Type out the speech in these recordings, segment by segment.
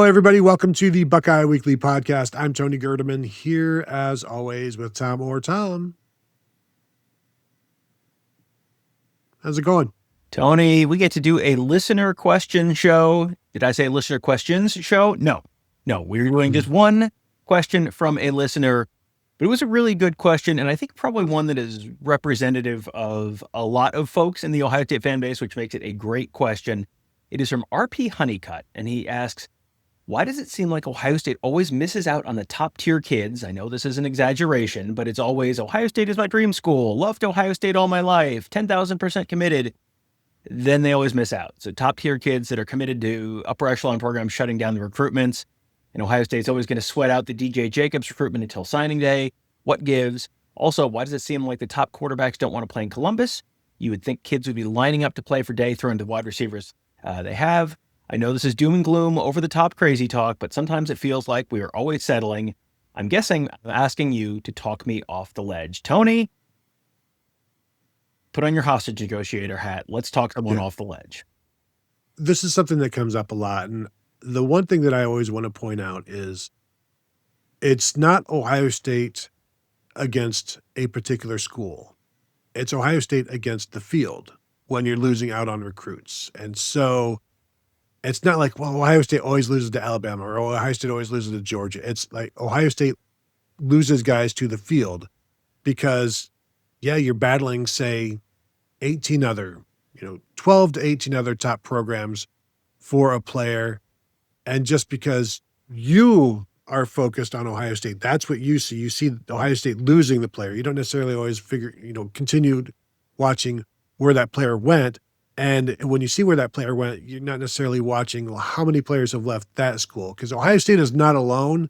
everybody. Welcome to the Buckeye Weekly Podcast. I'm Tony Gerdeman, here as always with Tom Orr. Tom, how's it going? Tony, we get to do a listener question show. Did I say listener questions show? No, we're doing just one question from a listener, but it was a really good question, and I think probably one that is representative of a lot of folks in the Ohio State fan base, which makes it a great question. It is from RP Honeycutt, and he asks, why does it seem like Ohio State always misses out on the top tier kids? I know this is an exaggeration, but it's always Ohio State is my dream school. Loved Ohio State all my life. 10,000% committed. Then they always miss out. So top tier kids that are committed to upper echelon programs shutting down the recruitments. And Ohio State's always going to sweat out the DJ Jacobs recruitment until signing day. What gives? Also, why does it seem like the top quarterbacks don't want to play in Columbus? You would think kids would be lining up to play for day, throwing the wide receivers they have. I know this is doom and gloom, over the top crazy talk, but sometimes it feels like we are always settling. I'm asking you to talk me off the ledge. Tony, put on your hostage negotiator hat. Let's talk someone off the ledge. This is something that comes up a lot. And the one thing that I always want to point out is it's not Ohio State against a particular school. It's Ohio State against the field when you're losing out on recruits. And so it's not like, well, Ohio State always loses to Alabama or Ohio State always loses to Georgia. It's like Ohio State loses guys to the field because, you're battling, say, 12 to 18 other top programs for a player. And just because you are focused on Ohio State, that's what you see. You see Ohio State losing the player. You don't necessarily always continued watching where that player went. And when you see where that player went, you're not necessarily watching how many players have left that school, because Ohio State is not alone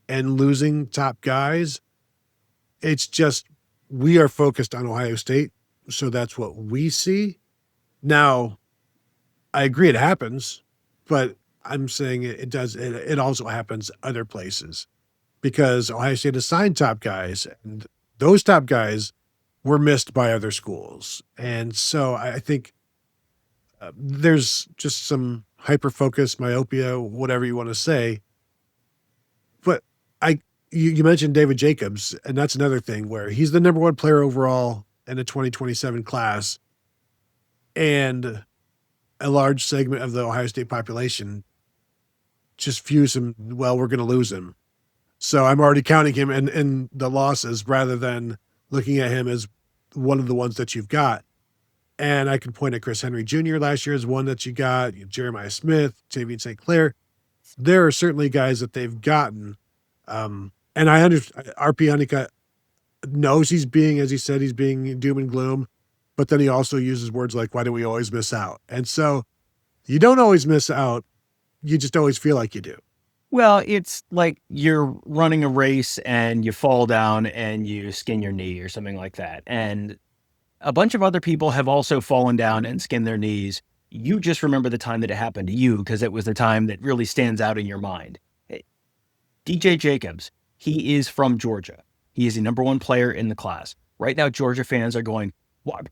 in losing top guys. It's just we are focused on Ohio State, so that's what we see. Now, I agree it happens, but I'm saying it does. It also happens other places because Ohio State has signed top guys, and those top guys were missed by other schools. And so I think there's just some hyper-focus, myopia, whatever you want to say. But you mentioned David Jacobs, and that's another thing where he's the number one player overall in the 2027 class. And a large segment of the Ohio State population just views him, well, we're going to lose him. So I'm already counting him in the losses rather than looking at him as one of the ones that you've got. And I can point at Chris Henry Jr. last year as one that you got, Jeremiah Smith, Tavien St. Clair. There are certainly guys that they've gotten. And I understand RP Honeycutt knows he's being, as he said, he's being doom and gloom, but then he also uses words like, why do we always miss out? And so you don't always miss out. You just always feel like you do. Well, it's like you're running a race and you fall down and you skin your knee or something like that. And a bunch of other people have also fallen down and skinned their knees. You just remember the time that it happened to you because it was the time that really stands out in your mind. DJ Jacobs, he is from Georgia. He is the number one player in the class. Right now, Georgia fans are going, what?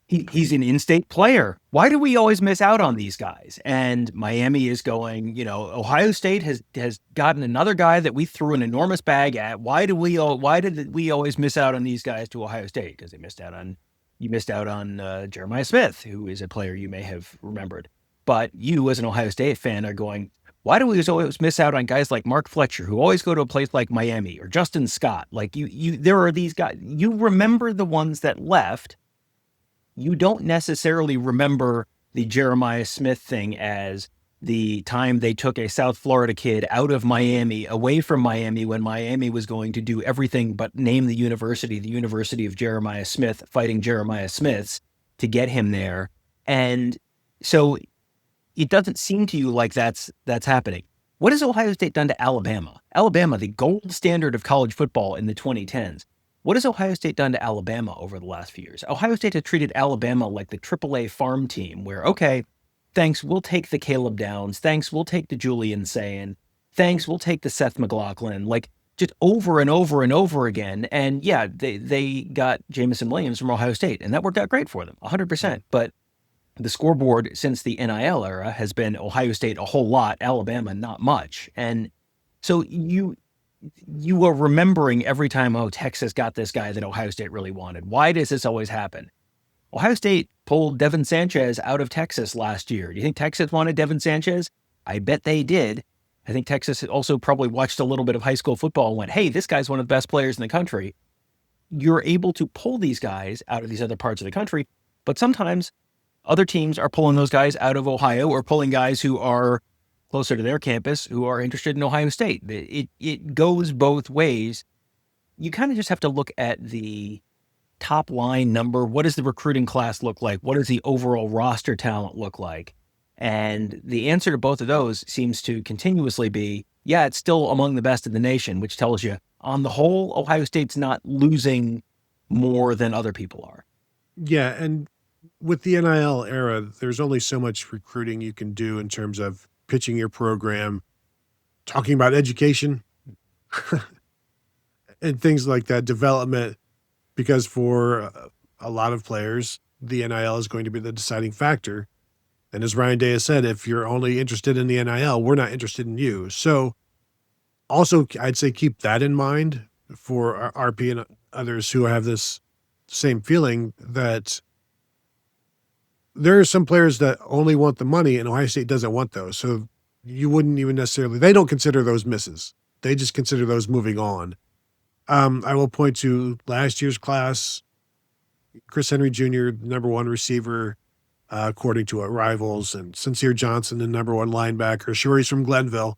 He's an in-state player. Why do we always miss out on these guys? And Miami is going, Ohio State has gotten another guy that we threw an enormous bag at. Why did we always miss out on these guys to Ohio State? Because you missed out on Jeremiah Smith, who is a player you may have remembered. But you, as an Ohio State fan, are going, why do we always miss out on guys like Mark Fletcher, who always go to a place like Miami, or Justin Scott? Like there are these guys. You remember the ones that left. You don't necessarily remember the Jeremiah Smith thing as the time they took a South Florida kid out of Miami, away from Miami, when Miami was going to do everything but name the University of Jeremiah Smith, fighting Jeremiah Smiths to get him there. And so it doesn't seem to you like that's happening. What has Ohio State done to Alabama? Alabama, the gold standard of college football in the 2010s. What has Ohio State done to Alabama over the last few years? Ohio State has treated Alabama like the AAA farm team where, okay, thanks, we'll take the Caleb Downs. Thanks, we'll take the Julian Sayin. Thanks, we'll take the Seth McLaughlin. Like, just over and over and over again. And yeah, they got Jamison Williams from Ohio State, and that worked out great for them, 100%. But the scoreboard since the NIL era has been Ohio State a whole lot, Alabama not much. And so you are remembering every time, oh, Texas got this guy that Ohio State really wanted. Why does this always happen? Ohio State pulled Devin Sanchez out of Texas last year. Do you think Texas wanted Devin Sanchez? I bet they did. I think Texas also probably watched a little bit of high school football and went, hey, this guy's one of the best players in the country. You're able to pull these guys out of these other parts of the country, but sometimes other teams are pulling those guys out of Ohio or pulling guys who are closer to their campus who are interested in Ohio State. It goes both ways. You kind of just have to look at the top line number. What does the recruiting class look like? What does the overall roster talent look like? And the answer to both of those seems to continuously be, yeah, it's still among the best in the nation, which tells you on the whole, Ohio State's not losing more than other people are. Yeah. And with the NIL era, there's only so much recruiting you can do in terms of pitching your program, talking about education and things like that, development, because for a lot of players, the NIL is going to be the deciding factor. And as Ryan Day has said, if you're only interested in the NIL, we're not interested in you. So also, I'd say keep that in mind for RP and others who have this same feeling that there are some players that only want the money and Ohio State doesn't want those. So you wouldn't even necessarily, they don't consider those misses. They just consider those moving on. I will point to last year's class, Chris Henry Jr., number one receiver, according to our rivals, and Sincere Johnson, the number one linebacker. Sure, he's from Glenville,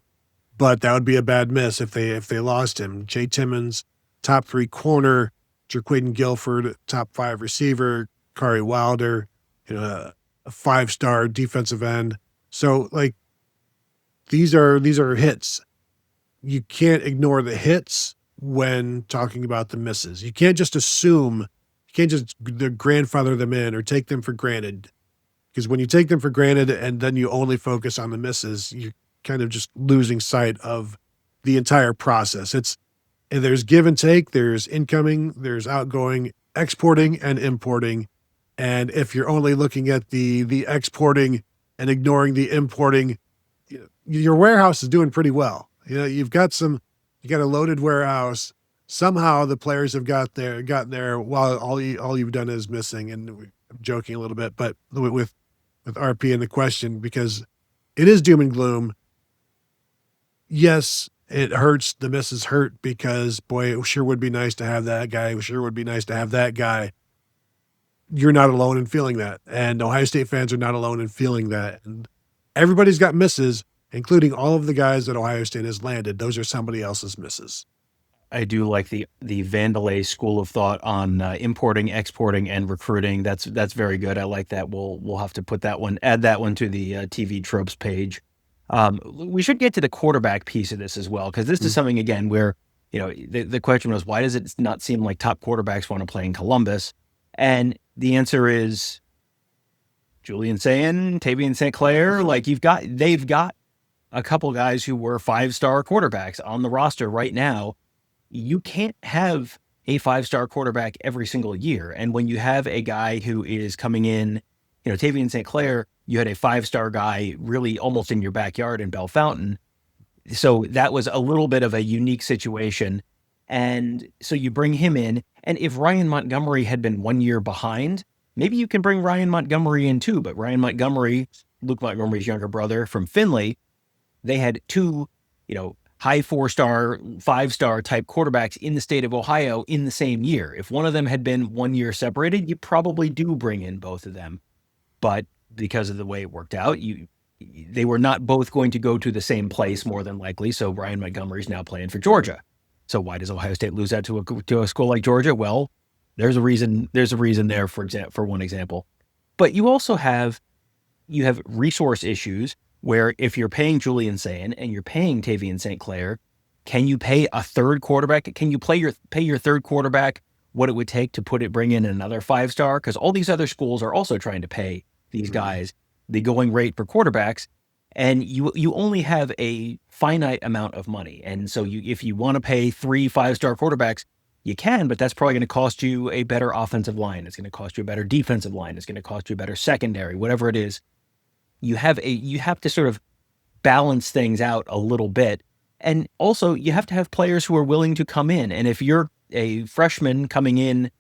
but that would be a bad miss if they lost him. Jay Timmons, top 3 corner, Jerquaden Guilford, top 5 receiver, Kari Wilder, a 5-star defensive end. So like these are hits. You can't ignore the hits when talking about the misses. You can't just assume, you can't just grandfather them in or take them for granted. Because when you take them for granted and then you only focus on the misses, you're kind of just losing sight of the entire process. And there's give and take, there's incoming, there's outgoing, exporting and importing. And if you're only looking at the exporting and ignoring the importing, your warehouse is doing pretty well. You got a loaded warehouse. Somehow the players have gotten there while all you've done is missing. And I'm joking a little bit, but with RP in the question, because it is doom and gloom. Yes, it hurts. The misses hurt because, boy, it sure would be nice to have that guy. It sure would be nice to have that guy. You're not alone in feeling that. And Ohio State fans are not alone in feeling that. And everybody's got misses, including all of the guys that Ohio State has landed. Those are somebody else's misses. I do like the Vandelay school of thought on importing, exporting, and recruiting. That's very good. I like that. We'll have to add that one to the TV tropes page. We should get to the quarterback piece of this as well, because this is something, again, where the question was, why does it not seem like top quarterbacks want to play in Columbus? And the answer is Julian Sayin, Tavien St. Clair. Like they've got a couple guys who were 5-star quarterbacks on the roster right now. You can't have a 5-star quarterback every single year. And when you have a guy who is coming in, Tavien St. Clair, you had a 5-star guy really almost in your backyard in Bell Fountain. So that was a little bit of a unique situation. And so you bring him in. And if Ryan Montgomery had been 1 year behind, maybe you can bring Ryan Montgomery in too. But Ryan Montgomery, Luke Montgomery's younger brother from Findlay, they had 2, high 4-star, 5-star type quarterbacks in the state of Ohio in the same year. If one of them had been 1 year separated, you probably do bring in both of them. But because of the way it worked out, they were not both going to go to the same place more than likely. So Ryan Montgomery's now playing for Georgia. So why does Ohio State lose that to a school like Georgia? Well, there's a reason there, for one example. But you also have resource issues where if you're paying Julian Sayin and you're paying Tavien St. Clair, can you pay a third quarterback? Can you pay your third quarterback what it would take to bring in another 5-star? Because all these other schools are also trying to pay these guys the going rate for quarterbacks, and you only have a finite amount of money. And so if you want to pay 3 5-star quarterbacks, You can, but that's probably going to cost you a better offensive line. It's going to cost you a better defensive line. It's going to cost you a better secondary, whatever it is. You have to sort of balance things out a little bit. And also you have to have players who are willing to come in. And if you're a freshman coming in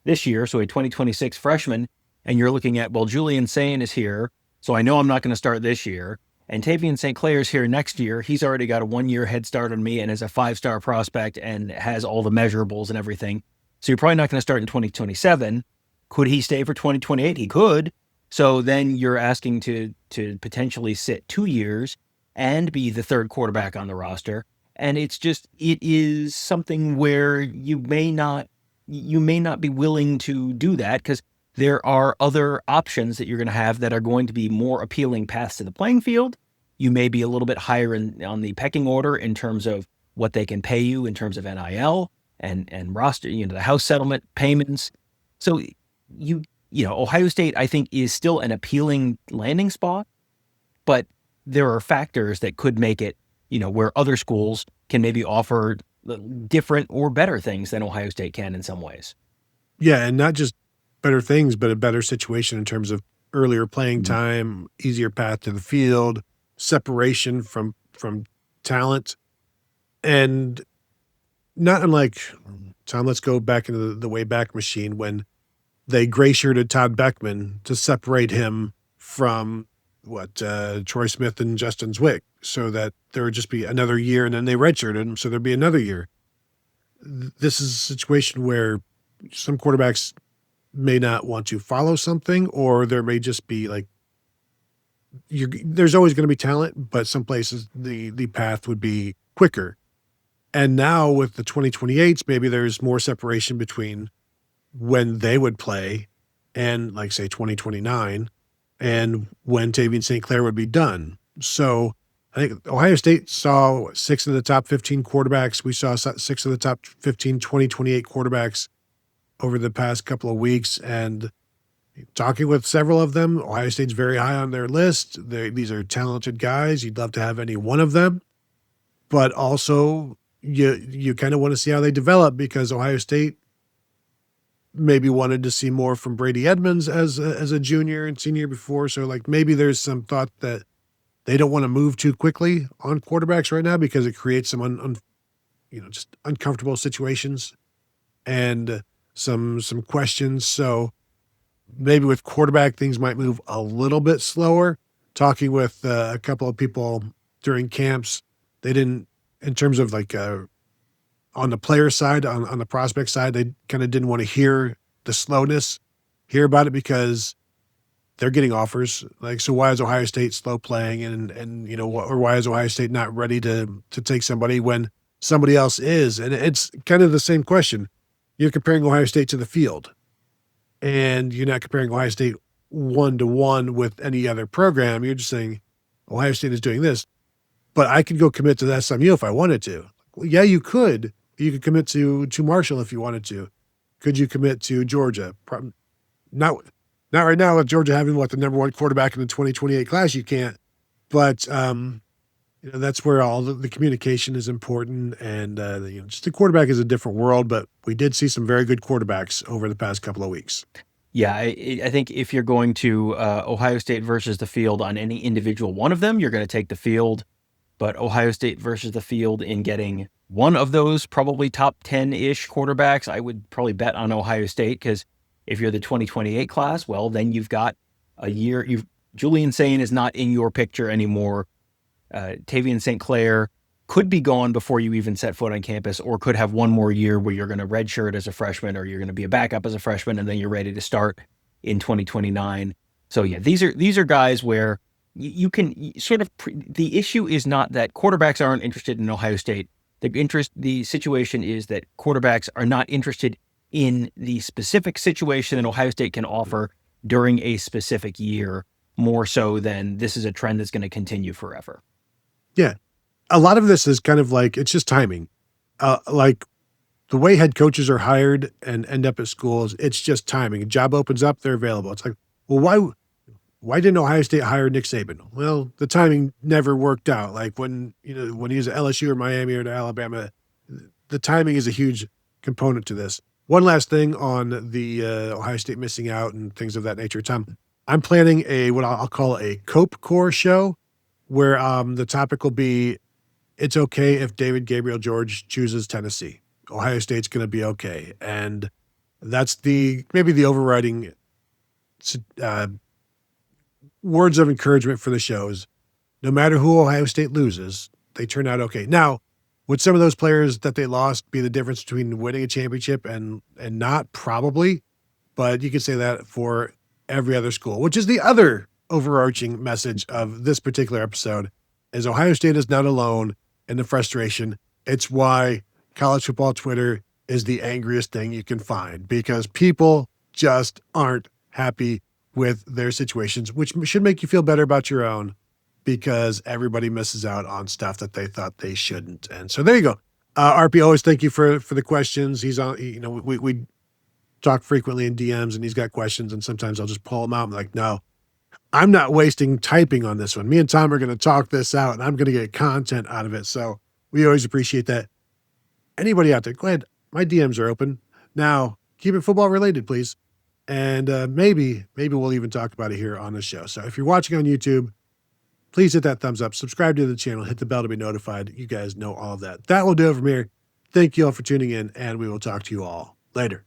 this year, so a 2026 freshman, and you're looking at, well, Julian Sayin is here, so I know I'm not going to start this year. And Tavien St. Clair's here next year. He's already got a 1-year head start on me and is a 5-star prospect and has all the measurables and everything. So you're probably not going to start in 2027. Could he stay for 2028? He could. So then you're asking to potentially sit 2 years and be the third quarterback on the roster. And it is something where you may not be willing to do that, because there are other options that you're going to have that are going to be more appealing paths to the playing field. You may be a little bit higher on the pecking order in terms of what they can pay you in terms of NIL and roster, the house settlement payments. So Ohio State, I think, is still an appealing landing spot, but there are factors that could make it, where other schools can maybe offer different or better things than Ohio State can in some ways. Yeah, and not just better things, but a better situation in terms of earlier playing time, easier path to the field, separation from talent. And not unlike, Tom, let's go back into the Wayback Machine when they gray-shirted Todd Beckman to separate him from Troy Smith and Justin Zwick, so that there would just be another year, and then they redshirted him, so there'd be another year. This is a situation where some quarterbacks may not want to follow something, or there may just be there's always going to be talent, but some places the path would be quicker. And now with the 2028s, maybe there's more separation between when they would play and, say, 2029, and when Tavien St. Clair would be done. So I think Ohio State saw 6 of the top 15 quarterbacks. We saw 6 of the top 15 2028 quarterbacks over the past couple of weeks, and talking with several of them, Ohio State's very high on their list. These are talented guys. You'd love to have any one of them, but also you kind of want to see how they develop, because Ohio State maybe wanted to see more from Brady Edmonds as a junior and senior before. So maybe there's some thought that they don't want to move too quickly on quarterbacks right now, because it creates some just uncomfortable situations and some questions. So maybe with quarterback, things might move a little bit slower. Talking with a couple of people during camps, they didn't, in terms of on the player side, on the prospect side, they kind of didn't want to hear about it, because they're getting offers. So why is Ohio State slow playing, or why is Ohio State not ready to take somebody when somebody else is? And it's kind of the same question. You're comparing Ohio State to the field, and you're not comparing Ohio State 1-to-1 with any other program. You're just saying Ohio State is doing this, but I could go commit to SMU if I wanted to. Well, yeah, you could. You could commit to Marshall if you wanted to. Could you commit to Georgia? Not right now, with Georgia having the number 1 quarterback in the 2028 class. You can't. But that's where all the communication is important, and just the quarterback is a different world. But we did see some very good quarterbacks over the past couple of weeks. Yeah, I think if you're going to Ohio State versus the field on any individual one of them, you're going to take the field. But Ohio State versus the field in getting one of those probably top 10-ish quarterbacks, I would probably bet on Ohio State, because if you're the 2028 class, well, then you've got a year. Julian Sayin is not in your picture anymore. Tavien St. Clair could be gone before you even set foot on campus, or could have one more year where you're going to redshirt as a freshman, or you're going to be a backup as a freshman, and then you're ready to start in 2029. So yeah, these are guys where you can sort of, the issue is not that quarterbacks aren't interested in Ohio State. The situation is that quarterbacks are not interested in the specific situation that Ohio State can offer during a specific year, more so than this is a trend that's going to continue forever. Yeah. A lot of this is kind of it's just timing. The way head coaches are hired and end up at schools, it's just timing. A job opens up, they're available. It's well, why didn't Ohio State hire Nick Saban? Well, the timing never worked out. When he was at LSU or Miami or to Alabama, the timing is a huge component to this. One last thing on the Ohio State missing out and things of that nature, Tom. I'm planning what I'll call a Cope Core show, where the topic will be, it's okay if David Gabriel George chooses Tennessee. Ohio State's going to be okay. And that's maybe the overriding words of encouragement for the shows. No matter who Ohio State loses, they turn out okay. Now, would some of those players that they lost be the difference between winning a championship and not? Probably. But you could say that for every other school, which is the other overarching message of this particular episode, is Ohio State is not alone in the frustration. It's why college football Twitter is the angriest thing you can find, because people just aren't happy with their situations, which should make you feel better about your own, because everybody misses out on stuff that they thought they shouldn't. And so there you go. RP, always thank you for the questions. He's on, we talk frequently in DMs, and he's got questions, and sometimes I'll just pull them out. I'm like, no, I'm not wasting typing on this one. Me and Tom are going to talk this out, and I'm going to get content out of it. So we always appreciate that. Anybody out there, go ahead. My DMs are open. Now, keep it football related, please. And maybe we'll even talk about it here on the show. So if you're watching on YouTube, please hit that thumbs up, subscribe to the channel, hit the bell to be notified. You guys know all of that. That will do it from here. Thank you all for tuning in, and we will talk to you all later.